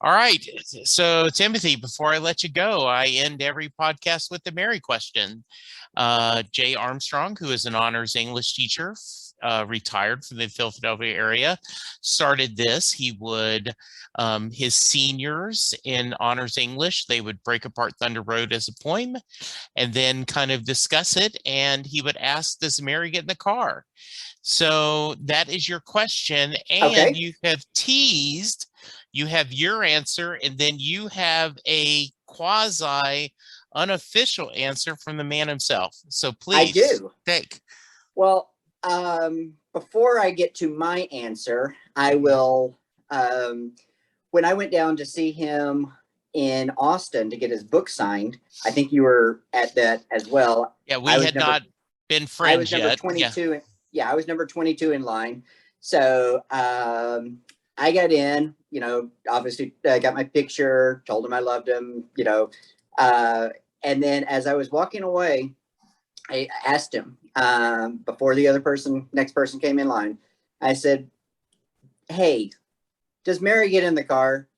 All right. So, Timothy, before I let you go, I end every podcast with the Mary question. Jay Armstrong, who is an honors English teacher, retired from the Philadelphia area, started this. He would, his seniors in honors English, they would break apart Thunder Road as a poem and then kind of discuss it. And he would ask, does Mary get in the car? So that is your question. And Okay. you have teased, you have your answer, and then you have a quasi unofficial answer from the man himself. So I please do. take. Well, before I get to my answer, I Mhm. will. Um, when I went down to see him in Austin to get his book signed, I think you were at that as well. Yeah, I we was had number not been I was friends number yet. Yeah. 22. Yeah, I was number 22 in line. So I got in, obviously I got my picture, told him I loved him, uh, and then as I was walking away, I asked him before the next person came in line. I said, "Hey, does Mary get in the car?"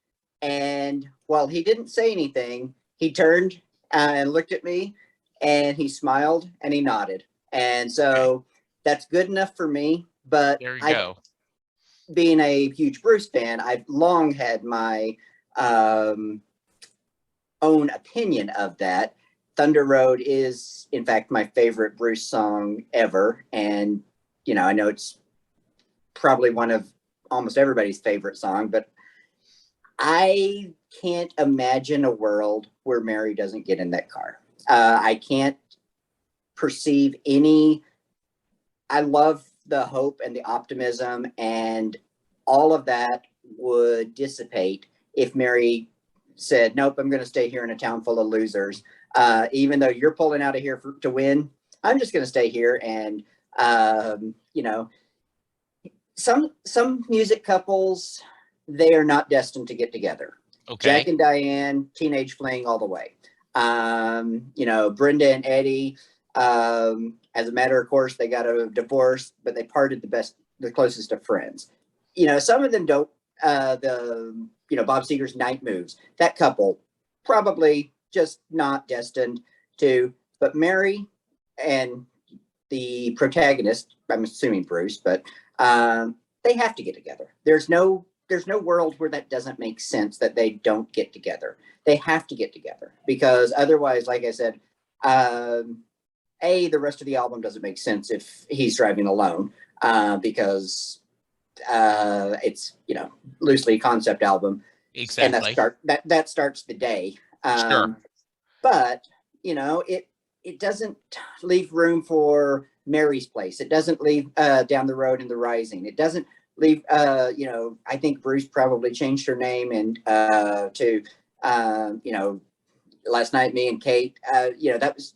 And while he didn't say anything, he turned and looked at me, and he smiled and he nodded. And Okay. so that's good enough for me. But There you I, go. being a huge Bruce fan, I've long had my um, own opinion of that. Thunder Road is, in fact, my favorite Bruce song ever. And, I know it's probably one of almost everybody's favorite song, but I can't imagine a world where Mary doesn't get in that car. I can't perceive any. I love the hope and the optimism, and all of that would dissipate if Mary said, "Nope, I'm going to stay here in a town full of losers. Even though you're pulling out of here to win, I'm just going to stay here." And um, you know, some music couples, they are not destined to get together. Jack Okay. and Diane, teenage fling all the way. Brenda and Eddie, as a matter of course, they got a divorce, but they parted the closest of friends. Some of them don't. Bob Seger's Night Moves. That couple probably just not destined to. But Mary and the protagonist, I'm assuming Bruce, but they have to get together. There's no world where that doesn't make sense that they don't get together. They have to get together because otherwise, like I said, um, the rest of the album doesn't make sense if he's driving alone because it's loosely concept album, and Exactly. that starts the day. Sure. But it doesn't leave room for Mary's Place. It doesn't leave down the road in the Rising. It doesn't leave. I think Bruce probably changed her name and to last night me and Kate. That was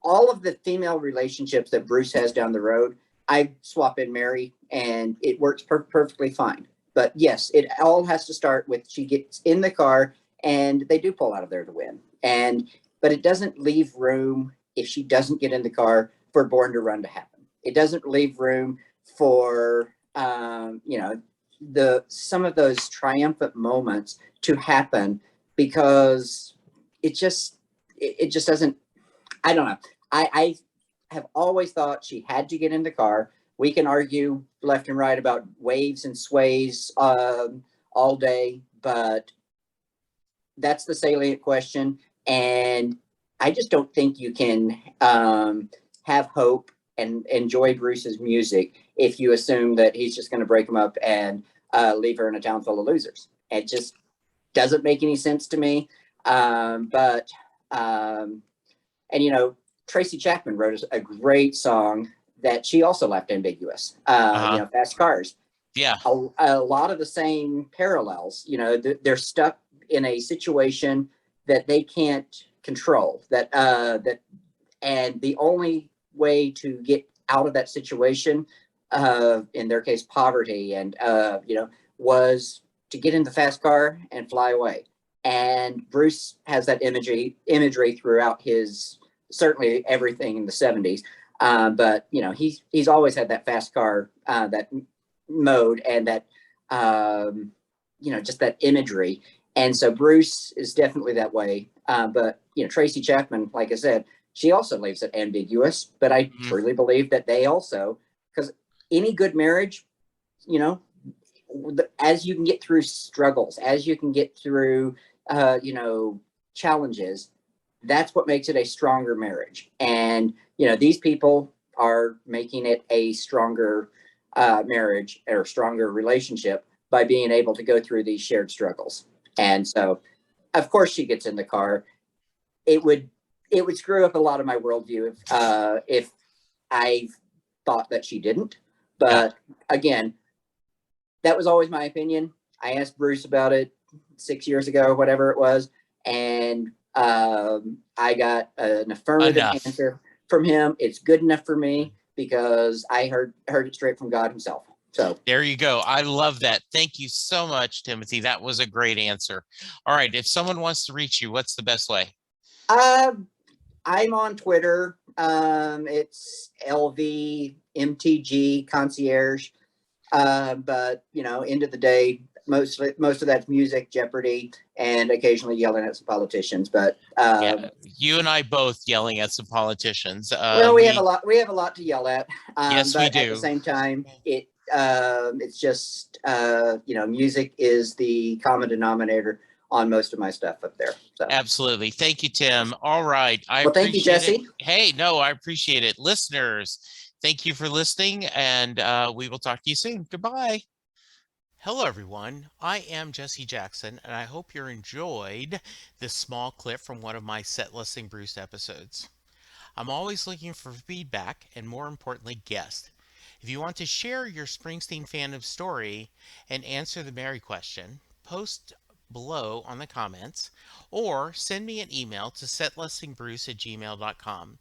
all of the female relationships that Bruce has down the road. I swap in Mary, and it works perfectly fine. But yes, it all has to start with she gets in the car and they do pull out of there to win. But it doesn't leave room if she doesn't get in the car for Born to Run to happen. It doesn't leave room for the some of those triumphant moments to happen because it just doesn't. I don't know. I have always thought she had to get in the car. We can argue left and right about waves and sways all day, but that's the salient question. And I just don't think you can have hope and enjoy Bruce's music if you assume that he's just going to break them up and leave her in a town full of losers. It just doesn't make any sense to me. But and Tracy Chapman wrote a great song that she also left ambiguous. Uh-huh. Fast Cars. Yeah. A lot of the same parallels. They're stuck in a situation that they can't control. And the only way to get out of that situation, in their case, poverty, and was to get in the fast car and fly away. And Bruce has that imagery throughout his certainly everything in the 70s. But he's always had that fast car, that mode, and that just that imagery. And so Bruce is definitely that way. But Tracy Chapman, like I said, she also leaves it ambiguous. But I truly believe that they also, because any good marriage, as you can get through struggles, as you can get through, challenges, that's what makes it a stronger marriage. And these people are making it a stronger marriage or stronger relationship by being able to go through these shared struggles. And so, of course, she gets in the car. It would screw up a lot of my worldview if I thought that she didn't. But again, that was always my opinion. I asked Bruce about it 6 years ago, whatever it was, and I got an affirmative answer from him. It's good enough for me because I heard it straight from God himself. So there you go. I love that. Thank you so much, Timothy. That was a great answer. All right. If someone wants to reach you, what's the best way? I'm on Twitter. It's LVMTG concierge. But end of the day, most of that's music, Jeopardy, and occasionally yelling at some politicians. But yeah, you and I both yelling at some politicians. Well, we have a lot. We have a lot to yell at. Yes, but we do. At the same time, it's just music is the common denominator on most of my stuff up there. So. Absolutely. Thank you, Tim. All right. Well, thank you, Jesse. Hey, no, I appreciate it. Listeners, thank you for listening, and we will talk to you soon. Goodbye. Hello, everyone. I am Jesse Jackson, and I hope you enjoyed this small clip from one of my Set Listing Bruce episodes. I'm always looking for feedback and, more importantly, guests. If you want to share your Springsteen fandom story and answer the Mary question, post below on the comments or send me an email to setlistingbruce@gmail.com.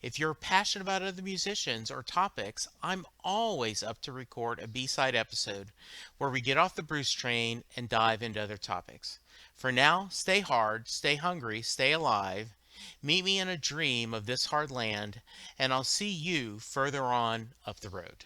If you're passionate about other musicians or topics, I'm always up to record a B-side episode where we get off the Bruce train and dive into other topics. For now, stay hard, stay hungry, stay alive. Meet me in a dream of this hard land, and I'll see you further on up the road.